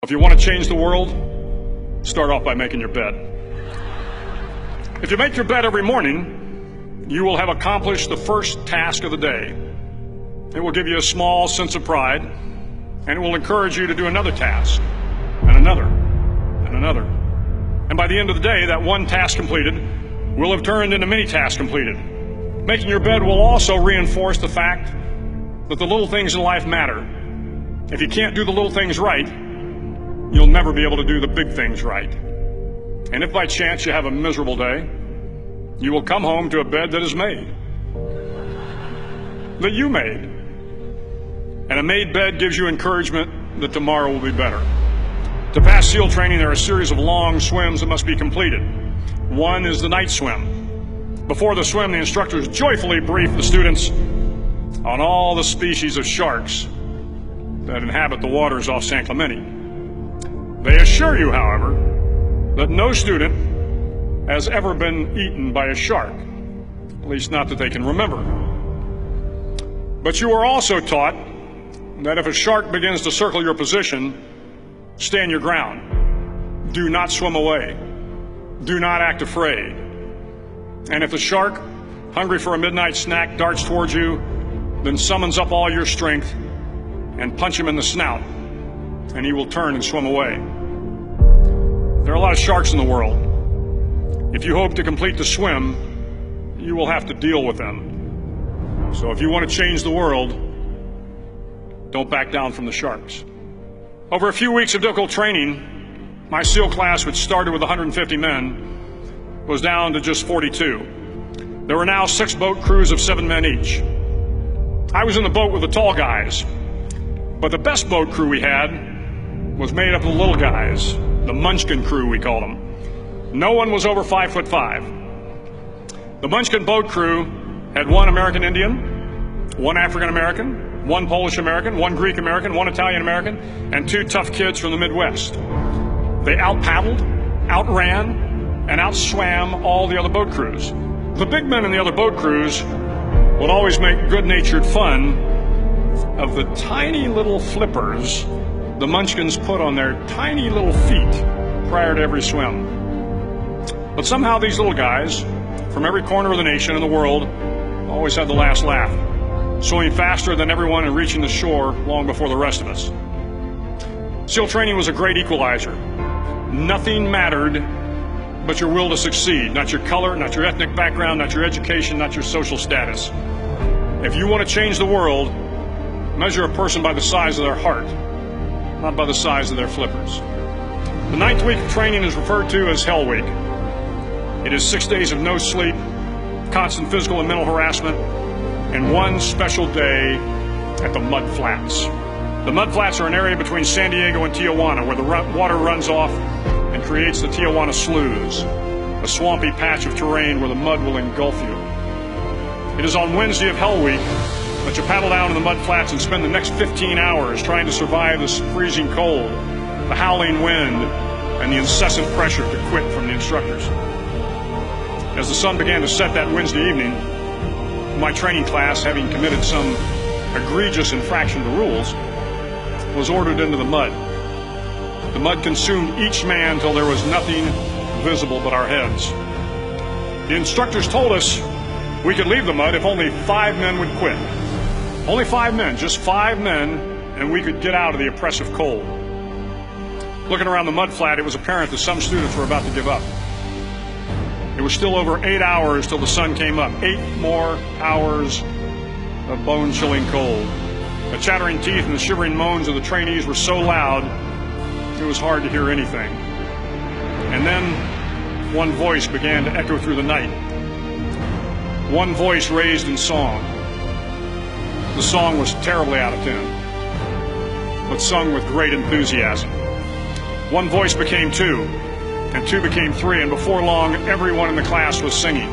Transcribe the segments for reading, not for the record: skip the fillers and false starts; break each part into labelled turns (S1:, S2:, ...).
S1: If you want to change the world, start off by making your bed. If you make your bed every morning, you will have accomplished the first task of the day. It will give you a small sense of pride, and it will encourage you to do another task, and another, and another. And by the end of the day, that one task completed will have turned into many tasks completed. Making your bed will also reinforce the fact that the little things in life matter. If you can't do the little things right, you'll never be able to do the big things right. And if by chance you have a miserable day, you will come home to a bed that is made, that you made. And a made bed gives you encouragement that tomorrow will be better. To pass SEAL training, there are a series of long swims that must be completed. One is the night swim. Before the swim, the instructors joyfully brief the students on all the species of sharks that inhabit the waters off San Clemente. They assure you, however, that no student has ever been eaten by a shark, at least not that they can remember. But you are also taught that if a shark begins to circle your position, stand your ground. Do not swim away. Do not act afraid. And if the shark, hungry for a midnight snack, darts towards you, then summons up all your strength and punch him in the snout, and he will turn and swim away. There are a lot of sharks in the world. If you hope to complete the swim, you will have to deal with them. So if you want to change the world, don't back down from the sharks. Over a few weeks of difficult training, my SEAL class, which started with 150 men, was down to just 42. There were now 6 boat crews of 7 men each. I was in the boat with the tall guys, but the best boat crew we had was made up of the little guys, the Munchkin crew, we called them. No one was over 5'5". The Munchkin boat crew had 1 American Indian, 1 African American, 1 Polish American, 1 Greek American, 1 Italian American, and 2 tough kids from the Midwest. They out-paddled, outran, and outswam all the other boat crews. The big men in the other boat crews would always make good-natured fun of the tiny little flippers the Munchkins put on their tiny little feet prior to every swim. But somehow these little guys from every corner of the nation and the world always had the last laugh, swimming faster than everyone and reaching the shore long before the rest of us. SEAL training was a great equalizer. Nothing mattered but your will to succeed, not your color, not your ethnic background, not your education, not your social status. If you want to change the world, measure a person by the size of their heart, not by the size of their flippers. The 9th week of training is referred to as Hell Week. It is 6 days of no sleep, constant physical and mental harassment, and 1 special day at the Mud Flats. The Mud Flats are an area between San Diego and Tijuana where the water runs off and creates the Tijuana Sloughs, a swampy patch of terrain where the mud will engulf you. It is on Wednesday of Hell Week that you paddle down to the Mud Flats and spend the next 15 hours trying to survive this freezing cold, the howling wind, and the incessant pressure to quit from the instructors. As the sun began to set that Wednesday evening, my training class, having committed some egregious infraction to rules, was ordered into the mud. The mud consumed each man till there was nothing visible but our heads. The instructors told us we could leave the mud if only 5 men would quit. Only 5 men, just 5 men, and we could get out of the oppressive cold. Looking around the mud flat, it was apparent that some students were about to give up. It was still over 8 hours till the sun came up. 8 more hours of bone-chilling cold. The chattering teeth and the shivering moans of the trainees were so loud, it was hard to hear anything. And then one voice began to echo through the night. One voice raised in song. The song was terribly out of tune, but sung with great enthusiasm. One voice became 2, and 2 became 3, and before long, everyone in the class was singing.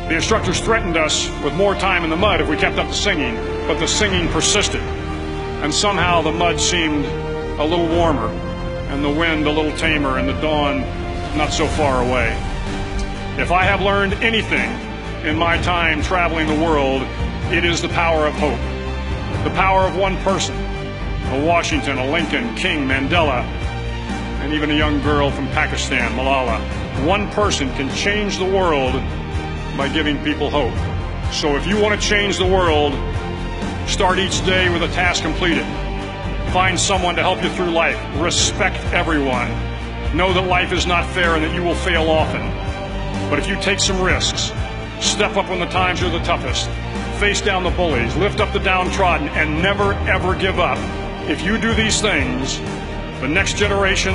S1: The instructors threatened us with more time in the mud if we kept up the singing, but the singing persisted, and somehow the mud seemed a little warmer, and the wind a little tamer, and the dawn not so far away. If I have learned anything in my time traveling the world, it is the power of hope. The power of one person, a Washington, a Lincoln, King, Mandela, and even a young girl from Pakistan, Malala. One person can change the world by giving people hope. So if you want to change the world, start each day with a task completed. Find someone to help you through life. Respect everyone. Know that life is not fair and that you will fail often. But if you take some risks, step up when the times are the toughest, face down the bullies, lift up the downtrodden, and never ever give up. If you do these things, the next generation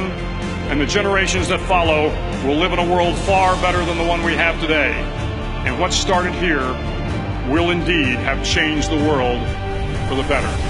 S1: and the generations that follow will live in a world far better than the one we have today. And what started here will indeed have changed the world for the better.